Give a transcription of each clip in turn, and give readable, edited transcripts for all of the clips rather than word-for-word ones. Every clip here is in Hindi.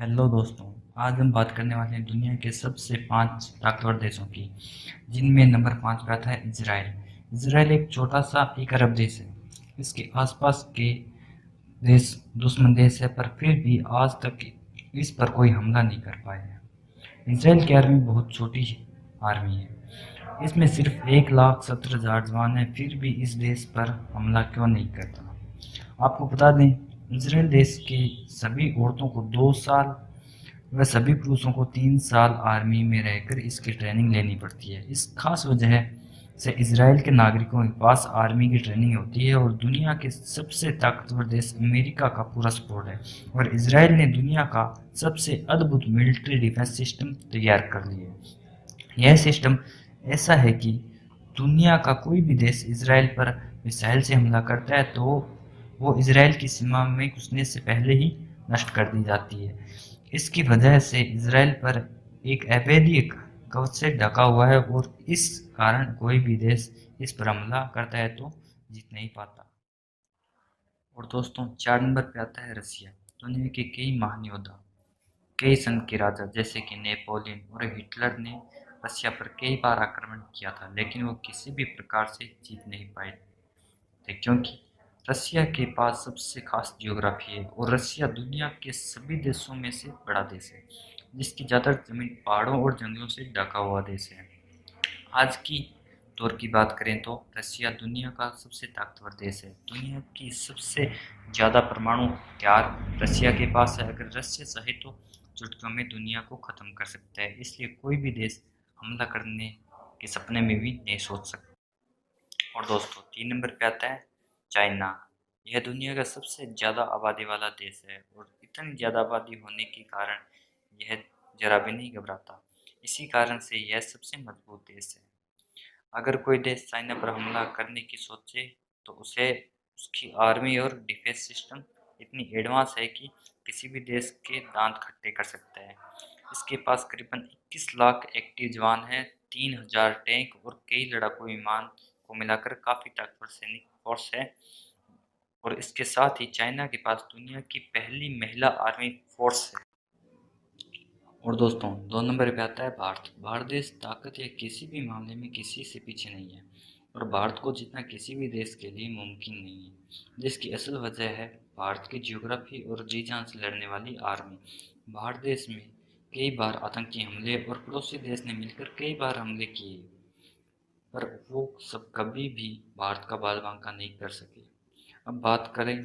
हेलो दोस्तों। आज हम बात करने वाले हैं दुनिया के सबसे 5 ताकतवर देशों की, जिनमें नंबर 5 पे आता है इजराइल। इजराइल एक छोटा सा एक अरब देश है। इसके आसपास के देश दुश्मन देश है, पर फिर भी आज तक इस पर कोई हमला नहीं कर पाए हैं। इजराइल की आर्मी बहुत छोटी आर्मी है। इसमें सिर्फ 1,70,000 जवान हैं, फिर भी इस देश पर हमला क्यों नहीं करता। आपको बता दें, इजराइल देश के सभी औरतों को 2 साल व सभी पुरुषों को 3 साल आर्मी में रहकर इसकी ट्रेनिंग लेनी पड़ती है। इस खास वजह से इजराइल के नागरिकों के पास आर्मी की ट्रेनिंग होती है और दुनिया के सबसे ताकतवर देश अमेरिका का पूरा सपोर्ट है। और इजराइल ने दुनिया का सबसे अद्भुत मिलिट्री डिफेंस सिस्टम तैयार कर लिया है। यह सिस्टम ऐसा है कि दुनिया का कोई भी देश इजराइल पर मिसाइल से हमला करता है तो वो इजराइल की सीमा में घुसने से पहले ही नष्ट कर दी जाती है। इसकी वजह से इजराइल पर एक अभेद्य कवच से ढका हुआ है और इस कारण कोई भी देश इस पर हमला करता है तो जीत नहीं पाता। और दोस्तों, 4 नंबर पे आता है रसिया। दुनिया के कई महान योद्धा, कई संघ के राजा जैसे कि नेपोलियन और हिटलर ने रसिया पर कई बार आक्रमण किया था, लेकिन वो किसी भी प्रकार से जीत नहीं पाए थे, क्योंकि रसिया के पास सबसे खास जियोग्राफी है और रसिया दुनिया के सभी देशों में से बड़ा देश है, जिसकी ज़्यादातर जमीन पहाड़ों और जंगलों से ढका हुआ देश है। आज की दौर की बात करें तो रसिया दुनिया का सबसे ताकतवर देश है। दुनिया की सबसे ज़्यादा परमाणु हथियार रसिया के पास है। अगर रसिया चाहे तो चुटकियों में दुनिया को ख़त्म कर सकता है, इसलिए कोई भी देश हमला करने के सपने में भी नहीं सोच सकता। और दोस्तों, 3 नंबर पे आता है चाइना। यह दुनिया का सबसे ज़्यादा आबादी वाला देश है और इतनी ज़्यादा आबादी होने के कारण यह जरा भी नहीं घबराता। इसी कारण से यह सबसे मजबूत देश है। अगर कोई देश चाइना पर हमला करने की सोचे तो उसे उसकी आर्मी और डिफेंस सिस्टम इतनी एडवांस है कि किसी भी देश के दांत खट्टे कर सकता है। इसके पास करीबन 21 लाख एक्टिव जवान हैं, 3,000 टैंक और कई लड़ाकू विमान को मिलाकर काफ़ी ताकतवर सैनिक फोर्स है। और इसके साथ ही चाइना के पास दुनिया की पहली महिला आर्मी फोर्स है। और दोस्तों, 2 नंबर पे आता है भारत। भारत देश ताकत या किसी भी मामले में किसी से पीछे नहीं है और भारत को जीतना किसी भी देश के लिए मुमकिन नहीं है, जिसकी असल वजह है भारत की जियोग्राफी और जी जान से लड़ने वाली आर्मी। भारत देश में कई बार आतंकी हमले और पड़ोसी देश ने मिलकर कई बार हमले किए, पर वो सब कभी भी भारत का बाल-बांका नहीं कर सके। अब बात करें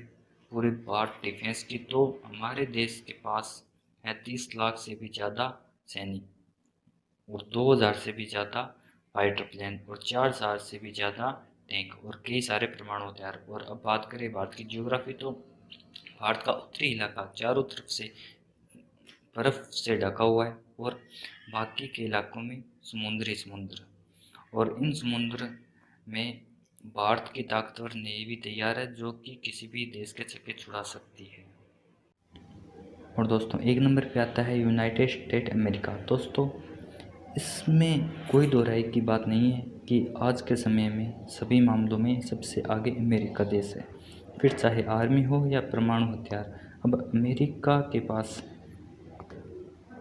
पूरे भारत डिफेंस की तो हमारे देश के पास है 30 लाख से भी ज़्यादा सैनिक और 2,000 से भी ज़्यादा फाइटर प्लेन और 4,000 से भी ज़्यादा टैंक और कई सारे परमाणु हथियार। और अब बात करें भारत की जियोग्राफी तो भारत का उत्तरी इलाका चारों तरफ से बर्फ़ से ढका हुआ है और बाकी के इलाकों में समुद्र और इन समुद्र में भारत की ताकतवर नेवी तैयार है, जो कि किसी भी देश के छक्के छुड़ा सकती है। और दोस्तों, 1 नंबर पे आता है यूनाइटेड स्टेट अमेरिका। दोस्तों, इसमें कोई दो राय की बात नहीं है कि आज के समय में सभी मामलों में सबसे आगे अमेरिका देश है, फिर चाहे आर्मी हो या परमाणु हथियार। अब अमेरिका के पास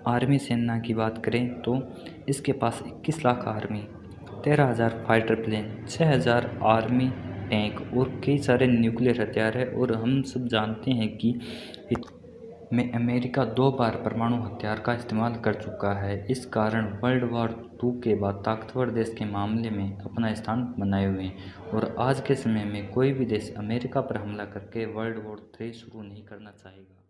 आर्मी सेना की बात करें तो इसके पास 21 lakh army, 13,000 fighter plane, 6,000 army tank और कई सारे न्यूक्लियर हथियार है। और हम सब जानते हैं कि में अमेरिका 2 बार परमाणु हथियार का इस्तेमाल कर चुका है। इस कारण वर्ल्ड वॉर 2 के बाद ताकतवर देश के मामले में अपना स्थान बनाए हुए हैं और आज के समय में कोई भी देश अमेरिका पर हमला करके वर्ल्ड वॉर 3 शुरू नहीं करना चाहेगा।